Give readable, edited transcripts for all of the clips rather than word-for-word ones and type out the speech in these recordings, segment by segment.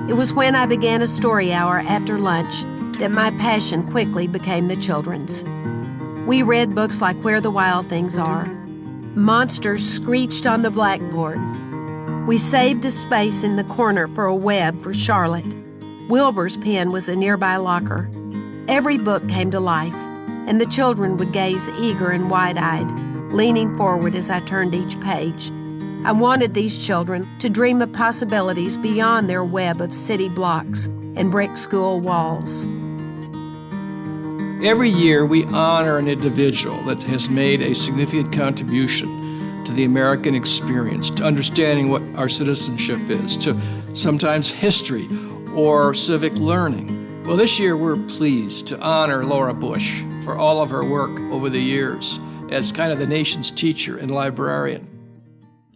It was when I began a story hour after lunch that my passion quickly became the children's. We read books like Where the Wild Things Are. Monsters screeched on the blackboard. We saved a space in the corner for a web for Charlotte. Wilbur's pen was a nearby locker. Every book came to life, and the children would gaze eager and wide-eyed, leaning forward as I turned each page. I wanted these children to dream of possibilities beyond their web of city blocks and brick school walls. Every year, we honor an individual that has made a significant contribution to the American experience, to understanding what our citizenship is, to sometimes history or civic learning. Well, this year, we're pleased to honor Laura Bush for all of her work over the years as kind of the nation's teacher and librarian.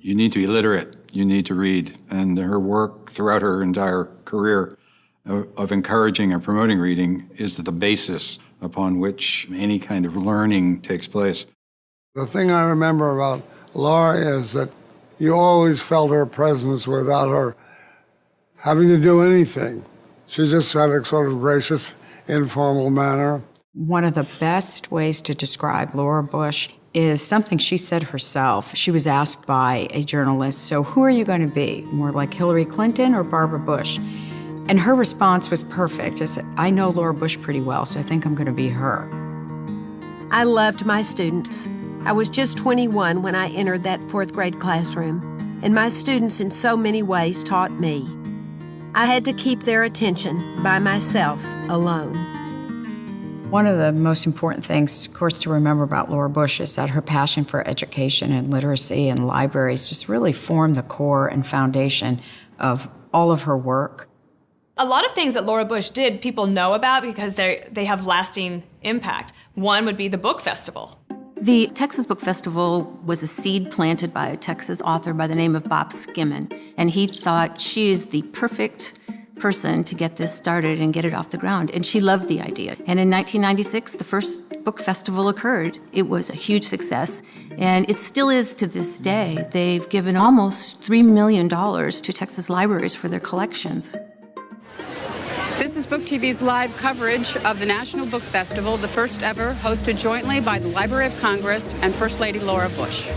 You need to be literate. You need to read. And her work throughout her entire career of encouraging and promoting reading is the basis upon which any kind of learning takes place. The thing I remember about Laura is that you always felt her presence without her having to do anything. She just had a sort of gracious, informal manner. One of the best ways to describe Laura Bush is something she said herself. She was asked by a journalist, so who are you going to be? More like Hillary Clinton or Barbara Bush? And her response was perfect. She said, I know Laura Bush pretty well, so I think I'm going to be her. I loved my students. I was just 21 when I entered that fourth grade classroom, and my students in so many ways taught me. I had to keep their attention by myself, alone. One of the most important things, of course, to remember about Laura Bush is that her passion for education and literacy and libraries just really formed the core and foundation of all of her work. A lot of things that Laura Bush did, people know about because they have lasting impact. One would be the book festival. The Texas Book Festival was a seed planted by a Texas author by the name of Bob Skimmin, and he thought she is the perfect person to get this started and get it off the ground, and she loved the idea. And in 1996, the first book festival occurred. It was a huge success, and it still is to this day. They've given almost $3 million to Texas libraries for their collections. This is Book TV's live coverage of the National Book Festival, the first ever, hosted jointly by the Library of Congress and First Lady Laura Bush.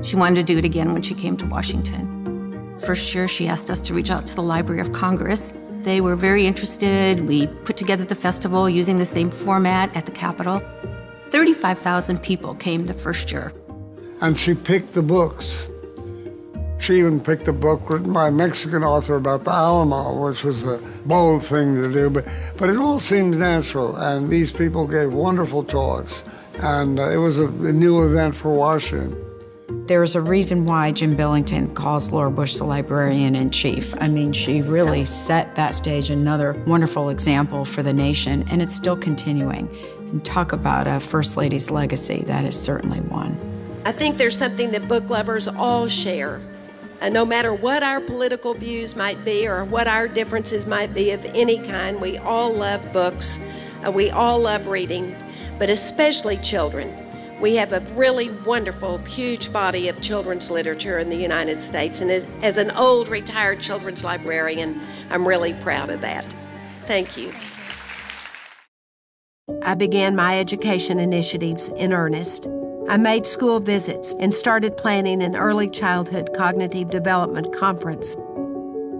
She wanted to do it again when she came to Washington. First year, she asked us to reach out to the Library of Congress. They were very interested. We put together the festival using the same format at the Capitol. 35,000 people came the first year. And she picked the books. She even picked a book written by a Mexican author about the Alamo, which was a bold thing to do, but it all seems natural, and these people gave wonderful talks, and it was a new event for Washington. There's a reason why Jim Billington calls Laura Bush the librarian-in-chief. I mean, she really set that stage, another wonderful example for the nation, and it's still continuing. And talk about a First Lady's legacy, that is certainly one. I think there's something that book lovers all share. And no matter what our political views might be or what our differences might be of any kind, we all love books. We all love reading, but especially children. We have a really wonderful, huge body of children's literature in the United States, and as an old retired children's librarian, I'm really proud of that. Thank you. I began my education initiatives in earnest. I made school visits and started planning an early childhood cognitive development conference.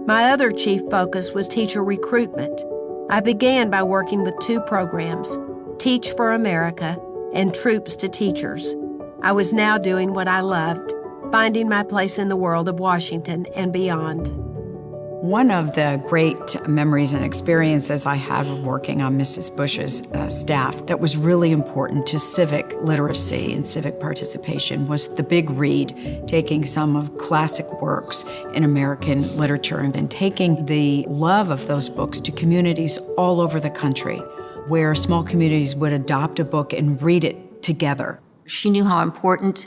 My other chief focus was teacher recruitment. I began by working with two programs, Teach for America and Troops to Teachers. I was now doing what I loved, finding my place in the world of Washington and beyond. One of the great memories and experiences I had working on Mrs. Bush's staff that was really important to civic literacy and civic participation was the big read, taking some of classic works in American literature and taking the love of those books to communities all over the country, where small communities would adopt a book and read it together. She knew how important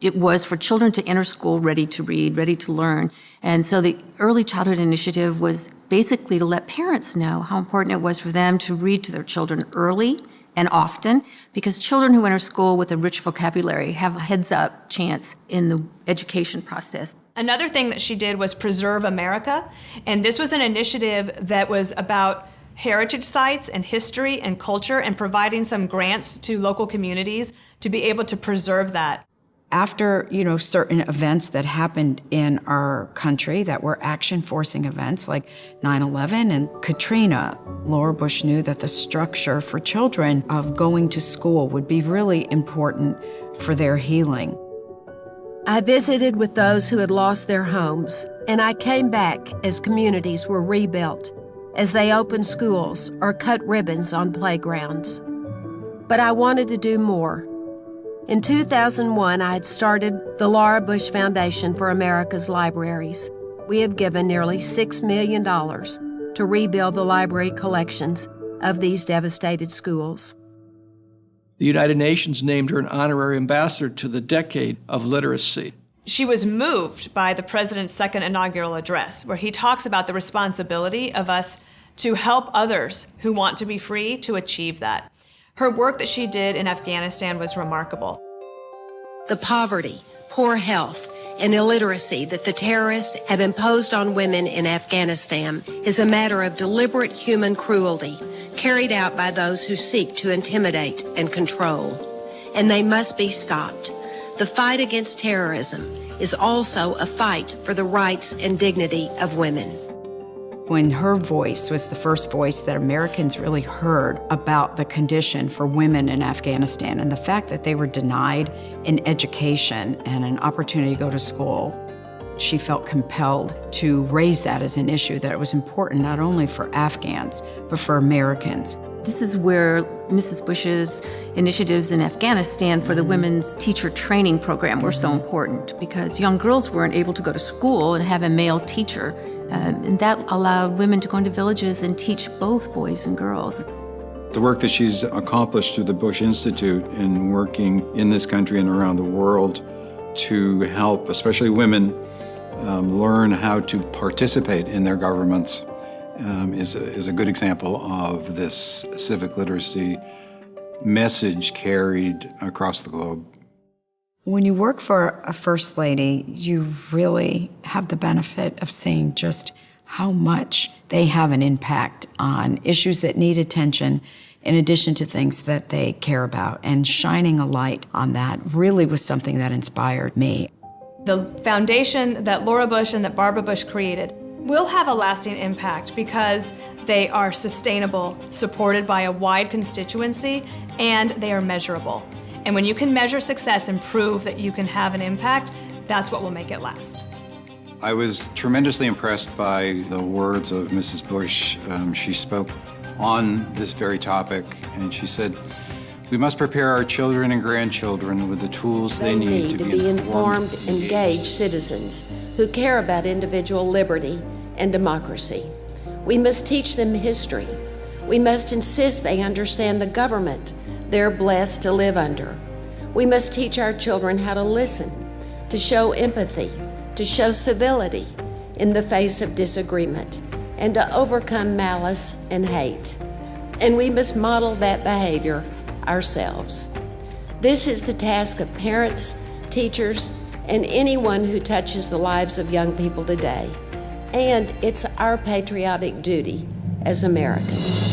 it was for children to enter school ready to read, ready to learn. And so the Early Childhood Initiative was basically to let parents know how important it was for them to read to their children early and often, because children who enter school with a rich vocabulary have a heads-up chance in the education process. Another thing that she did was Preserve America, and this was an initiative that was about heritage sites and history and culture and providing some grants to local communities to be able to preserve that. After, certain events that happened in our country that were action-forcing events like 9/11 and Katrina, Laura Bush knew that the structure for children of going to school would be really important for their healing. I visited with those who had lost their homes, and I came back as communities were rebuilt, as they opened schools or cut ribbons on playgrounds. But I wanted to do more. In 2001, I had started the Laura Bush Foundation for America's Libraries. We have given nearly $6 million to rebuild the library collections of these devastated schools. The United Nations named her an honorary ambassador to the Decade of Literacy. She was moved by the president's second inaugural address, where he talks about the responsibility of us to help others who want to be free to achieve that. Her work that she did in Afghanistan was remarkable. The poverty, poor health, and illiteracy that the terrorists have imposed on women in Afghanistan is a matter of deliberate human cruelty carried out by those who seek to intimidate and control, and they must be stopped. The fight against terrorism is also a fight for the rights and dignity of women. When her voice was the first voice that Americans really heard about the condition for women in Afghanistan and the fact that they were denied an education and an opportunity to go to school, she felt compelled to raise that as an issue, that it was important not only for Afghans, but for Americans. This is where Mrs. Bush's initiatives in Afghanistan for the women's teacher training program were so important, because young girls weren't able to go to school and have a male teacher. And that allowed women to go into villages and teach both boys and girls. The work that she's accomplished through the Bush Institute in working in this country and around the world to help, especially women, learn how to participate in their governments is a good example of this civic literacy message carried across the globe. When you work for a First Lady, you really have the benefit of seeing just how much they have an impact on issues that need attention in addition to things that they care about. And shining a light on that really was something that inspired me. The foundation that Laura Bush and that Barbara Bush created will have a lasting impact because they are sustainable, supported by a wide constituency, and they are measurable. And when you can measure success and prove that you can have an impact, that's what will make it last. I was tremendously impressed by the words of Mrs. Bush. She spoke on this very topic, and she said, "We must prepare our children and grandchildren with the tools they need to be informed, engaged citizens who care about individual liberty and democracy. We must teach them history. We must insist they understand the government they're blessed to live under. We must teach our children how to listen, to show empathy, to show civility in the face of disagreement, and to overcome malice and hate. And we must model that behavior ourselves. This is the task of parents, teachers, and anyone who touches the lives of young people today. And it's our patriotic duty as Americans."